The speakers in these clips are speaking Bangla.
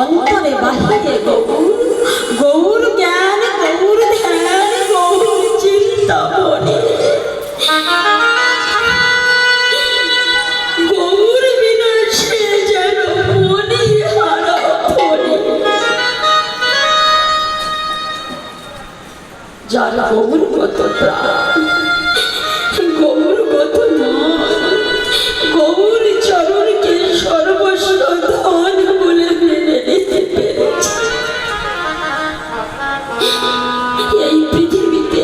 অন্তরে বাহিরে গৌর, গৌর জ্ঞান, গৌর ধ্যান, গৌর চিন্তা মনে। গৌর বিনা সে যেন মনে হারা ফলে। যার গৌরগত প্রাণ, গৌরগত মন, গৌর চরণকে সর্বস্ব ধন বলে মেনে নিতে পেরেছে, এই পৃথিবীতে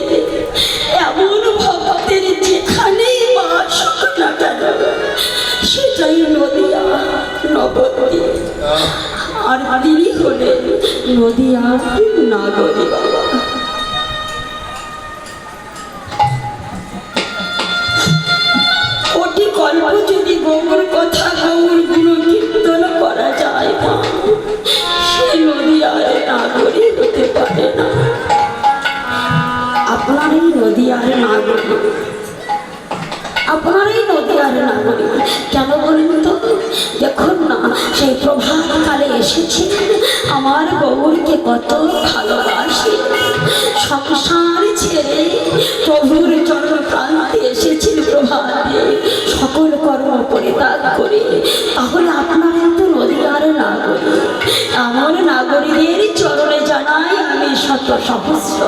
এমন ভক্তের যেখানেই বাস হোক না কেন, সেটাই নদিয়া নবদ্বীপ। আর তিনি হলেন নদিয়ার নাগরী বাবা। কোটি কল্প যদি গৌর কথা, গৌর গুণ কীর্তন করা যায় না, সে নদিয়ার নাগরী হতে পারে না। আপনার এই নদিয়ার নাগরী, আপনার এই নদিয়ার নাগরী কেন বলুন তো? দেখুন না, সেই প্রভাতকালে এসেছে, আমার গৌরকে কত ভালোবাসে, সংসার ছেড়ে প্রভুর চরণ প্রান্তে এসেছিল প্রভাতে, সকল কর্ম পরিত্যাগ করে। তাহলে আপনারা তো নদিয়ার নাগরী, আমার নাগরীদের চরণে জানাই আমি শত সহস্র